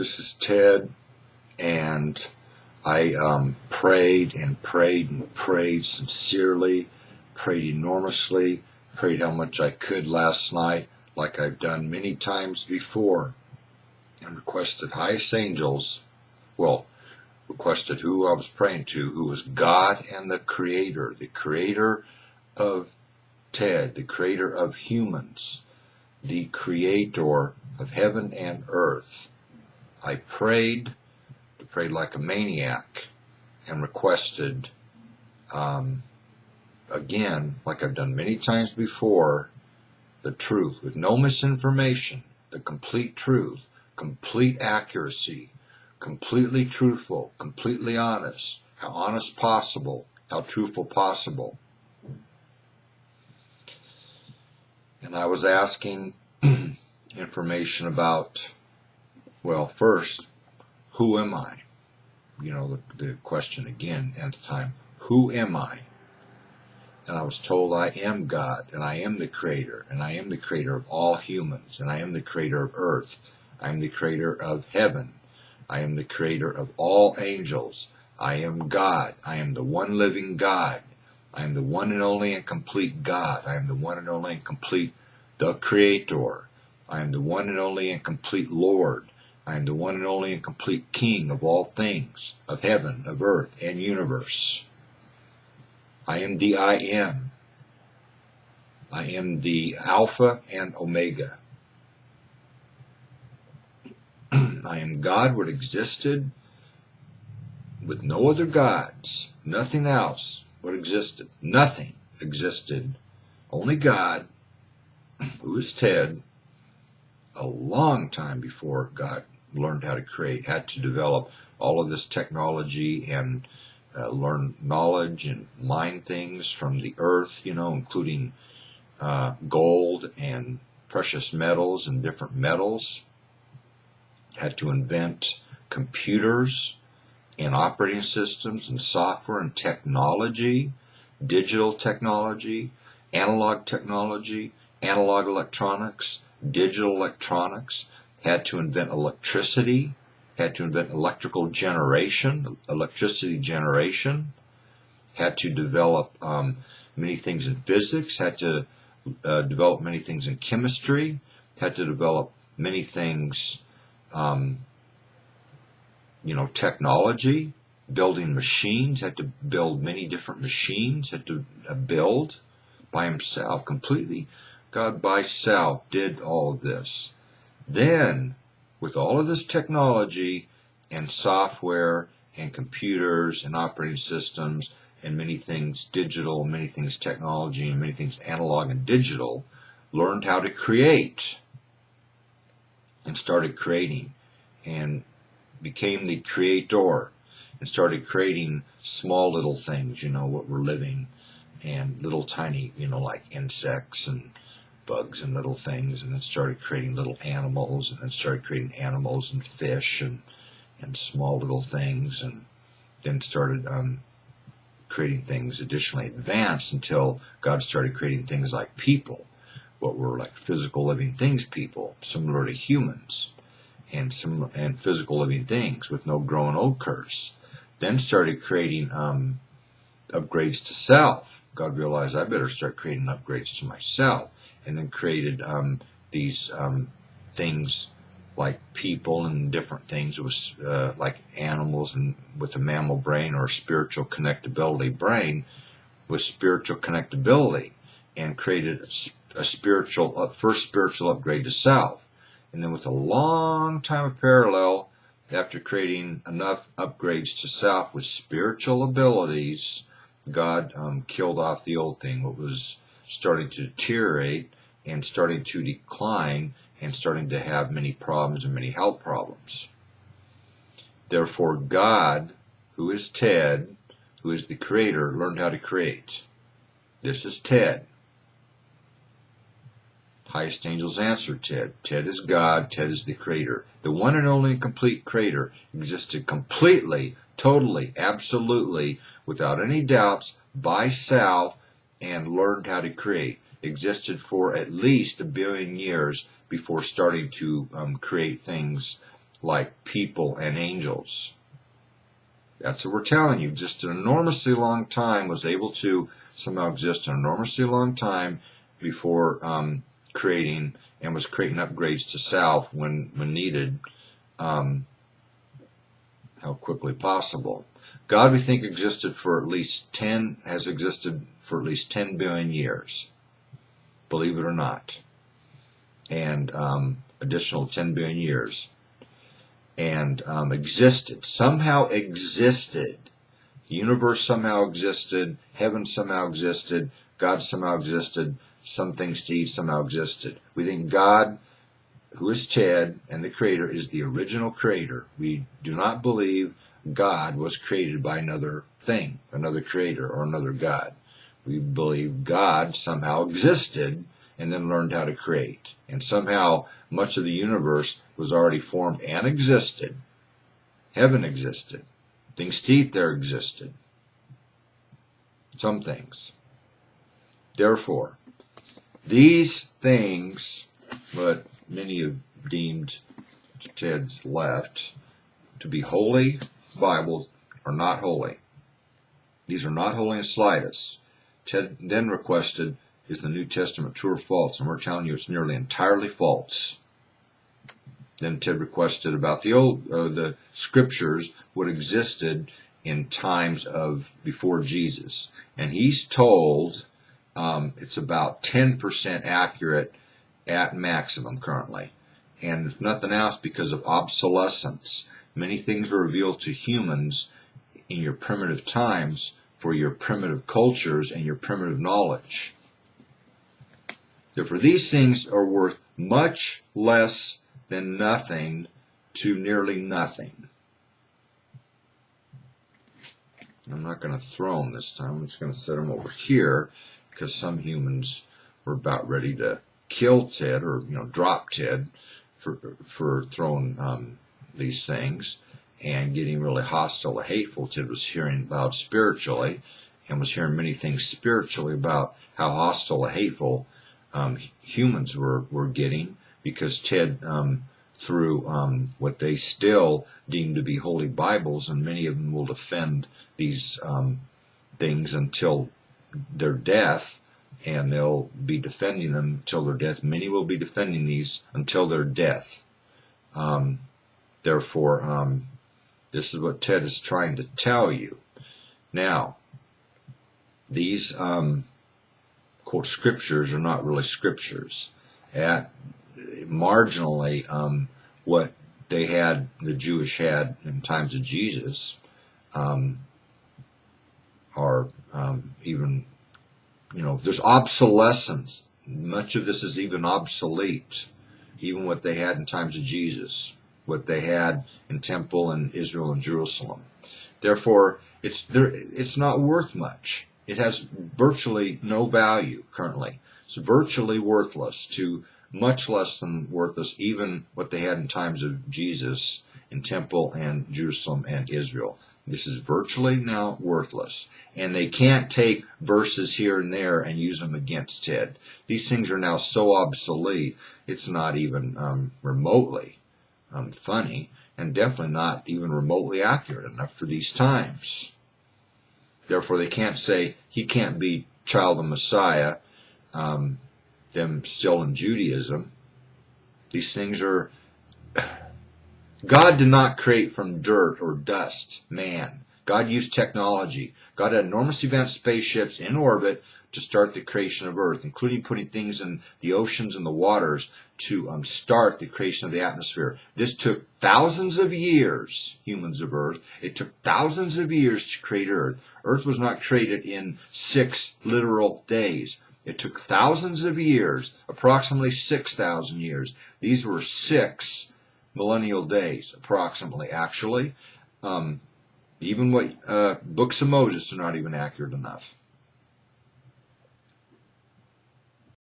This is Ted, and I prayed and prayed and prayed sincerely, prayed enormously, prayed how much I could last night, like I've done many times before, and requested highest angels, requested who I was praying to, who was God and the Creator of Ted, the Creator of humans, the Creator of heaven and earth. I prayed like a maniac and requested, again, like I've done many times before, the truth with no misinformation, the complete truth, complete accuracy, completely truthful, completely honest, how honest possible, how truthful possible. And I was asking information about, first, who am I? The question again at the time, who am I? And I was told I am God, and I am the Creator, and I am the Creator of all humans, and I am the Creator of earth. I am the Creator of heaven. I am the Creator of all angels. I am God. I am the one living God. I am the one and only and complete God. I am the one and only and complete the Creator. I am the one and only and complete Lord. I am the one and only and complete King of all things, of heaven, of earth, and universe. I am the I Am. I am the Alpha and Omega. I am God, what existed with no other gods, nothing else what existed. Nothing existed. Only God, who is Ted, a long time before God learned how to create, had to develop all of this technology and learn knowledge and mine things from the earth, including gold and precious metals and different metals. Had to invent computers and operating systems and software and technology, digital technology, analog electronics, digital electronics. Had to invent electricity, had to invent electricity generation, had to develop many things in physics, had to develop many things in chemistry, had to develop many things, technology, building machines, had to build many different machines, had to build by himself completely. God by himself did all of this. Then, with all of this technology and software and computers and operating systems and many things digital, many things technology, and many things analog and digital, learned how to create and started creating and became the Creator and started creating small little things, what we're living, and little tiny, like insects and bugs and little things, and then started creating little animals, and then started creating animals and fish and small little things, and then started creating things additionally advanced until God started creating things like people, what were like physical living things, people similar to humans, and physical living things with no growing old curse. Then started creating upgrades to self. God realized I better start creating upgrades to myself. And then created these things like people and different things. It was like animals and with a mammal brain or a spiritual connectability brain with spiritual connectability, and created a first spiritual upgrade to self. And then with a long time of parallel, after creating enough upgrades to self with spiritual abilities, God killed off the old thing, what was starting to deteriorate and starting to decline and starting to have many problems and many health problems. Therefore, God, who is Ted, who is the Creator, learned how to create. This is Ted. Highest angels answered Ted. Ted is God. Ted is the Creator. The one and only complete Creator existed completely, totally, absolutely, without any doubts, by self, and learned how to create. Existed for at least 1 billion years before starting to create things like people and angels. That's what we're telling you. Just an enormously long time was able to somehow exist an enormously long time before creating, and was creating upgrades to self when needed, how quickly possible. God, we think, existed for at least 10 billion years, believe it or not, and additional 10 billion years, and somehow existed. The universe somehow existed, heaven somehow existed, God somehow existed, some things to eat somehow existed. We think God, who is Ted, and the Creator, is the original creator. We do not believe God was created by another thing, another creator, or another God. We believe God somehow existed and then learned how to create. And somehow much of the universe was already formed and existed. Heaven existed. Things to eat there existed. Some things. Therefore, these things, what many have deemed Ted's left to be holy Bibles, are not holy. These are not holy in the slightest. Ted then requested, is the New Testament true or false? And we're telling you it's nearly entirely false. Then Ted requested about the scriptures, what existed in times of before Jesus. And he's told it's about 10% accurate at maximum currently. And if nothing else, because of obsolescence. Many things were revealed to humans in your primitive times for your primitive cultures and your primitive knowledge. Therefore, these things are worth much less than nothing to nearly nothing. I'm not going to throw them this time. I'm just going to set them over here because some humans were about ready to kill Ted or drop Ted for throwing these things and getting really hostile or hateful. Ted was hearing loud spiritually and was hearing many things spiritually about how hostile or hateful humans were getting, because Ted through what they still deem to be holy Bibles, and many of them will defend these things until their death, and they'll be defending them until their death. Many will be defending these until their death. Therefore, this is what Ted is trying to tell you. Now, these quote scriptures are not really scriptures. Marginally, what they had, the Jewish had in times of Jesus, are even, there's obsolescence. Much of this is even obsolete. Even what they had in times of Jesus, what they had in temple in Israel and Jerusalem. Therefore, it's not worth much. It has virtually no value currently. It's virtually worthless, to much less than worthless even what they had in times of Jesus in temple and Jerusalem and Israel. This is virtually now worthless. And they can't take verses here and there and use them against Ted. These things are now so obsolete, it's not even remotely funny, and definitely not even remotely accurate enough for these times. Therefore, they can't say he can't be child of Messiah, them still in Judaism. These things are... God did not create from dirt or dust man. God used technology. God had enormous advanced spaceships in orbit to start the creation of Earth, including putting things in the oceans and the waters to start the creation of the atmosphere. This took thousands of years, humans of Earth. It took thousands of years to create Earth. Earth was not created in 6 literal days. It took thousands of years, approximately 6,000 years. These were 6 millennial days, approximately, actually. Even what books of Moses are not even accurate enough.